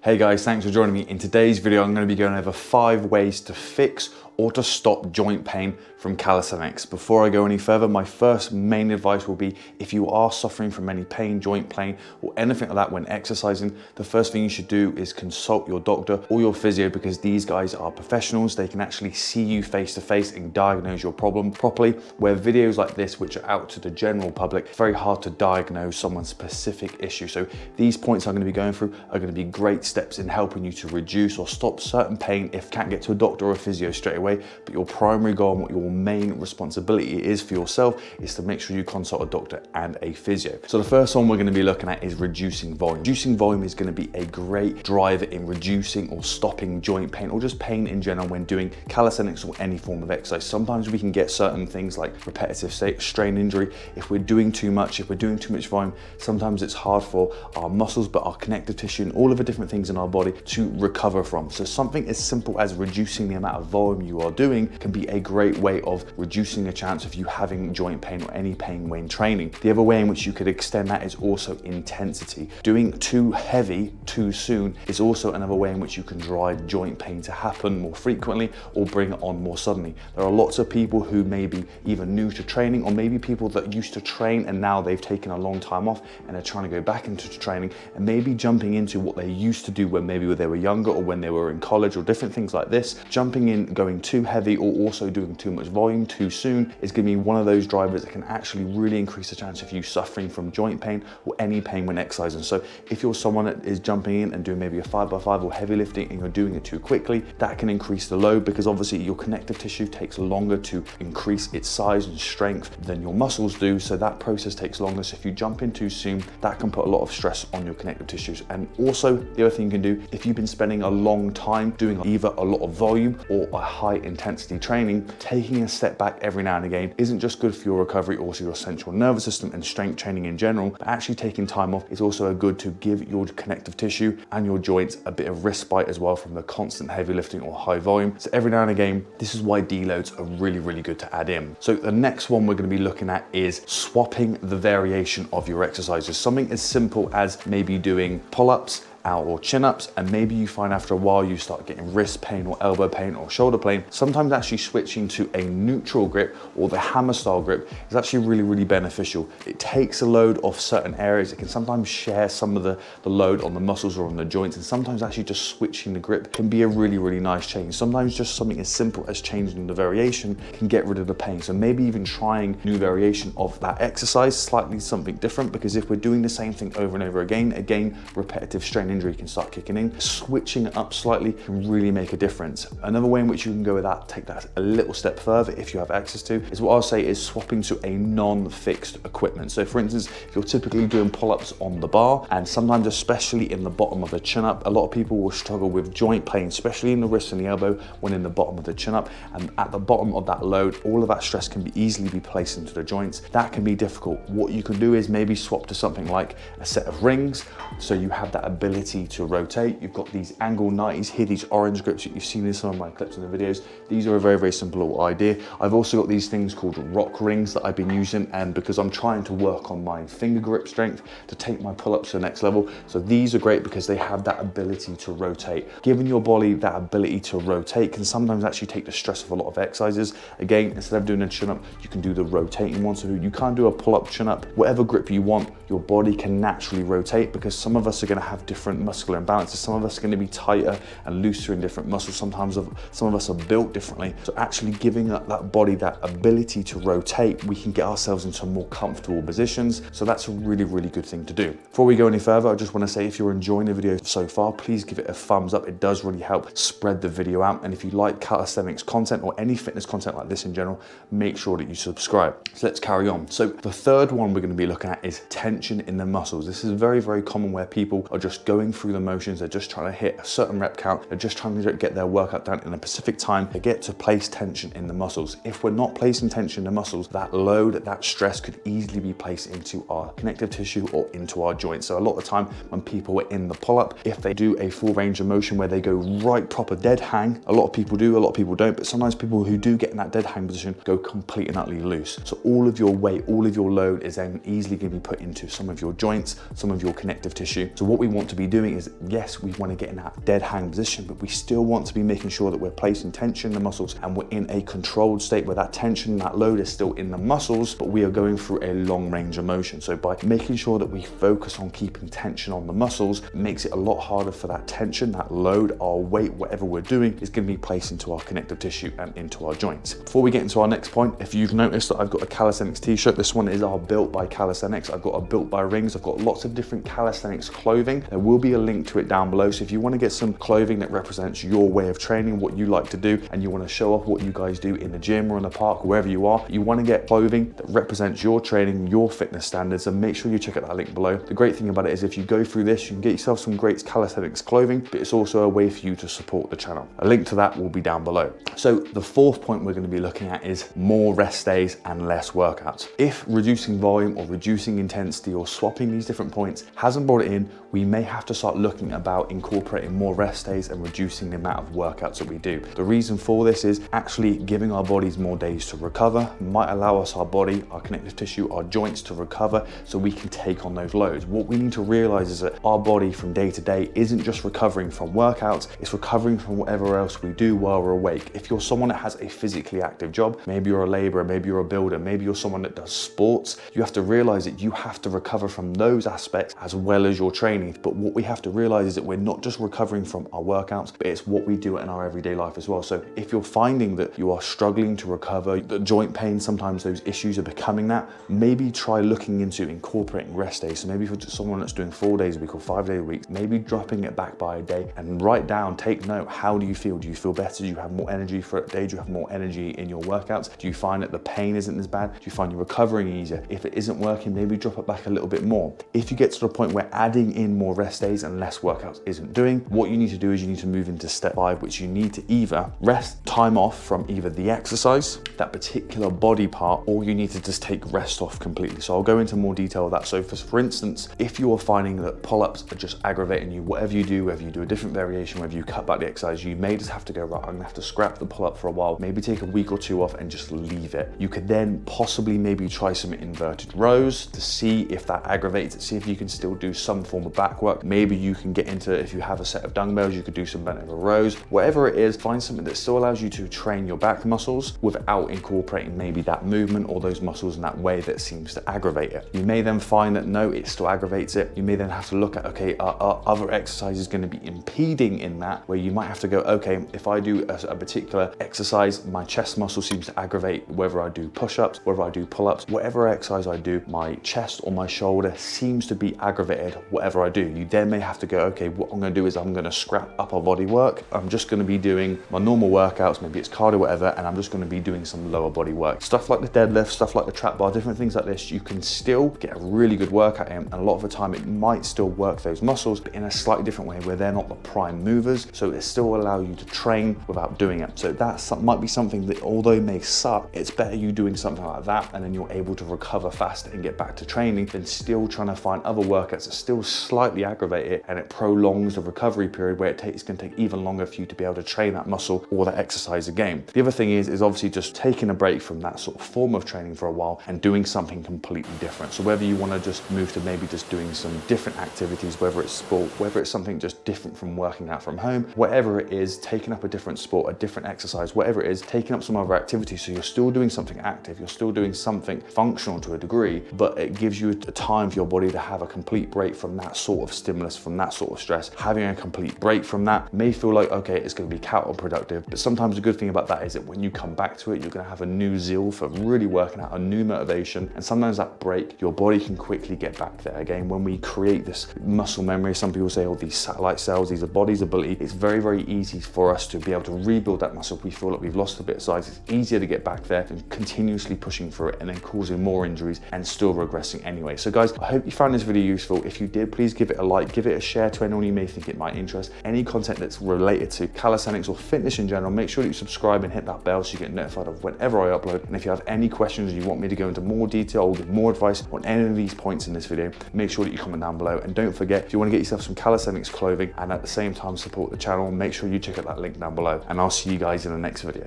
Hey guys, thanks for joining me. In today's video, I'm going to be going over 5 ways to fix or to stop joint pain from calisthenics. Before I go any further, my first main advice will be if you are suffering from any pain, joint pain, or anything like that when exercising, the first thing you should do is consult your doctor or your physio, because these guys are professionals. They can actually see you face to face and diagnose your problem properly, where videos like this, which are out to the general public, it's very hard to diagnose someone's specific issue. So these points I'm going to be going through are going to be great steps in helping you to reduce or stop certain pain if you can't get to a doctor or a physio straight away. But your primary goal and what your main responsibility is for yourself is to make sure you consult a doctor and a physio. So the first one we're going to be looking at is reducing volume. Reducing volume is going to be a great driver in reducing or stopping joint pain, or just pain in general when doing calisthenics or any form of exercise. Sometimes we can get certain things like repetitive strain injury if we're doing too much, if we're doing too much volume. Sometimes it's hard for our muscles, but our connective tissue and all of the different things in our body to recover from. So something as simple as reducing the amount of volume you are doing can be a great way of reducing the chance of you having joint pain or any pain when training. The other way in which you could extend that is also intensity. Doing too heavy too soon is also another way in which you can drive joint pain to happen more frequently or bring it on more suddenly. There are lots of people who may be either new to training, or maybe people that used to train and now they've taken a long time off and are trying to go back into training, and maybe jumping into what they used to do when maybe they were younger or when they were in college or different things like this. Jumping in, going too heavy, or also doing too much volume too soon is going to be one of those drivers that can actually really increase the chance of you suffering from joint pain or any pain when exercising. So if you're someone that is jumping in and doing maybe a 5x5 or heavy lifting and you're doing it too quickly, that can increase the load, because obviously your connective tissue takes longer to increase its size and strength than your muscles do. So that process takes longer. So if you jump in too soon, that can put a lot of stress on your connective tissues. And also the other thing you can do, if you've been spending a long time doing either a lot of volume or a high intensity training, taking a step back every now and again isn't just good for your recovery, also your central nervous system and strength training in general, but actually taking time off is also good to give your connective tissue and your joints a bit of respite as well from the constant heavy lifting or high volume. So every now and again, this is why deloads are really good to add in. So the next one we're going to be looking at is swapping the variation of your exercises. Something as simple as maybe doing pull-ups or chin-ups, and maybe you find after a while you start getting wrist pain or elbow pain or shoulder pain. Sometimes actually switching to a neutral grip or the hammer style grip is actually really beneficial. It takes a load off certain areas. It can sometimes share some of the load on the muscles or on the joints, and sometimes actually just switching the grip can be a really nice change. Sometimes just something as simple as changing the variation can get rid of the pain. So maybe even trying new variation of that exercise, slightly something different, because if we're doing the same thing over and over again, repetitive strain injury can start kicking in. Switching it up slightly can really make a difference. Another way in which you can go with that, take that a little step further if you have access to, is what I'll say is swapping to a non-fixed equipment. So for instance, if you're typically doing pull-ups on the bar, and sometimes especially in the bottom of the chin-up, a lot of people will struggle with joint pain, especially in the wrist and the elbow when in the bottom of the chin-up, and at the bottom of that load, all of that stress can easily be placed into the joints. That can be difficult. What you can do is maybe swap to something like a set of rings, so you have that ability to rotate. You've got these angle 90s here, these orange grips that you've seen in some of my clips in the videos. These are a very simple little idea. I've also got these things called rock rings that I've been using, and because I'm trying to work on my finger grip strength to take my pull-ups to the next level. So these are great because they have that ability to rotate. Giving your body that ability to rotate can sometimes actually take the stress of a lot of exercises. Again, instead of doing a chin-up, you can do the rotating one. So you can't do a pull-up, chin-up, whatever grip you want, your body can naturally rotate, because some of us are going to have different muscular imbalances. Some of us are going to be tighter and looser in different muscles. Sometimes some of us are built differently. So actually giving that body that ability to rotate, we can get ourselves into more comfortable positions. So that's a really good thing to do. Before we go any further, I just want to say if you're enjoying the video so far, please give it a thumbs up. It does really help spread the video out. And if you like calisthenics content or any fitness content like this in general, make sure that you subscribe. So let's carry on. So the third one we're going to be looking at is tension in the muscles. This is very common, where people are just going through the motions. They're just trying to hit a certain rep count. They're just trying to get their workout done in a specific time. They get to place tension in the muscles. If we're not placing tension in the muscles, that load, that stress could easily be placed into our connective tissue or into our joints. So a lot of the time when people are in the pull-up, if they do a full range of motion where they go right proper dead hang, a lot of people do, a lot of people don't, but sometimes people who do get in that dead hang position go completely and utterly loose. So all of your weight, all of your load is then easily going to be put into some of your joints, some of your connective tissue. So what we want to be be doing is, yes, we want to get in that dead hang position, but we still want to be making sure that we're placing tension in the muscles and we're in a controlled state where that tension, that load is still in the muscles, but we are going through a long range of motion. So by making sure that we focus on keeping tension on the muscles, it makes it a lot harder for that tension, that load, our weight, whatever we're doing is going to be placed into our connective tissue and into our joints. Before we get into our next point, if you've noticed that I've got a Calisthenics t-shirt, this one is our Built by Calisthenics. I've got a Built by Rings. I've got lots of different calisthenics clothing. There will be a link to it down below. So if you want to get some clothing that represents your way of training, what you like to do, and you want to show off what you guys do in the gym or in the park, wherever you are, you want to get clothing that represents your training, your fitness standards, and make sure you check out that link below. The great thing about it is if you go through this, you can get yourself some great calisthenics clothing, but it's also a way for you to support the channel. A link to that will be down below. So the fourth point we're going to be looking at is more rest days and less workouts. If reducing volume or reducing intensity or swapping these different points hasn't brought it in, we may have to start looking about incorporating more rest days and reducing the amount of workouts that we do. The reason for this is actually giving our bodies more days to recover might allow us, our body, our connective tissue, our joints to recover so we can take on those loads. What we need to realize is that our body from day to day isn't just recovering from workouts, it's recovering from whatever else we do while we're awake. If you're someone that has a physically active job, maybe you're a laborer, maybe you're a builder, maybe you're someone that does sports, you have to realize that you have to recover from those aspects as well as your training. But what we have to realize is that we're not just recovering from our workouts, but it's what we do in our everyday life as well. So if you're finding that you are struggling to recover, the joint pain, sometimes those issues are becoming that, maybe try looking into incorporating rest days. So maybe for someone that's doing 4 days a week or 5 days a week, maybe dropping it back by a day and write down, take note, how do you feel? Do you feel better? Do you have more energy for a day? Do you have more energy in your workouts? Do you find that the pain isn't as bad? Do you find you're recovering easier? If it isn't working, maybe drop it back a little bit more. If you get to the point where adding in more rest days and less workouts isn't doing, what you need to do is you need to move into step 5, which you need to either rest time off from either the exercise, that particular body part, or you need to just take rest off completely. So I'll go into more detail of that. So for instance, if you are finding that pull-ups are just aggravating you, whatever you do, whether you do a different variation, whether you cut back the exercise, you may just have to go, right, I'm gonna have to scrap the pull-up for a while, maybe take a week or 2 off and just leave it. You could then possibly maybe try some inverted rows to see if that aggravates it, see if you can still do some form of back work. Maybe you can get into, if you have a set of dumbbells, you could do some bent over rows. Whatever it is, find something that still allows you to train your back muscles without incorporating maybe that movement or those muscles in that way that seems to aggravate it. You may then find that no, it still aggravates it. You may then have to look at, okay, are other exercises going to be impeding in that, where you might have to go, okay, if I do a particular exercise, my chest muscle seems to aggravate, whether I do push-ups, whether I do pull-ups, whatever exercise I do, my chest or my shoulder seems to be aggravated, whatever I do. You then may have to go, okay, what I'm going to do is I'm going to scrap upper body work. I'm just going to be doing my normal workouts, maybe it's cardio, whatever, and I'm just going to be doing some lower body work. Stuff like the deadlift, stuff like the trap bar, different things like this, you can still get a really good workout in, and a lot of the time it might still work those muscles, but in a slightly different way where they're not the prime movers, so it still allow you to train without doing it. So that might be something that, although it may suck, it's better you doing something like that and then you're able to recover faster and get back to training than still trying to find other workouts that still slightly aggravate it, and it prolongs the recovery period where it's going to take even longer for you to be able to train that muscle or that exercise again. The other thing is obviously just taking a break from that sort of form of training for a while and doing something completely different. So whether you want to just move to maybe just doing some different activities, whether it's sport, whether it's something just different from working out from home, whatever it is, taking up a different sport, a different exercise, whatever it is, taking up some other activities, so you're still doing something active, you're still doing something functional to a degree, but it gives you a time for your body to have a complete break from that sort of stimulus, from that sort of stress. Having a complete break from that may feel like, okay, it's going to be counterproductive, but sometimes the good thing about that is that when you come back to it, you're going to have a new zeal for really working out, a new motivation, and sometimes that break, your body can quickly get back there again. When we create this muscle memory, some people say, oh, these satellite cells, these are body's ability, it's very, very easy for us to be able to rebuild that muscle. If we feel like we've lost a bit of size, it's easier to get back there than continuously pushing through it and then causing more injuries and still regressing anyway. So guys, I hope you found this video useful. If you did, please give it a like, give it a share to anyone you may think it might interest. Any content that's related to calisthenics or fitness in general, make sure that you subscribe and hit that bell so you get notified of whenever I upload. And if you have any questions or you want me to go into more detail or give more advice on any of these points in this video, make sure that you comment down below. And don't forget, if you want to get yourself some calisthenics clothing and at the same time support the channel, make sure you check out that link down below. And I'll see you guys in the next video.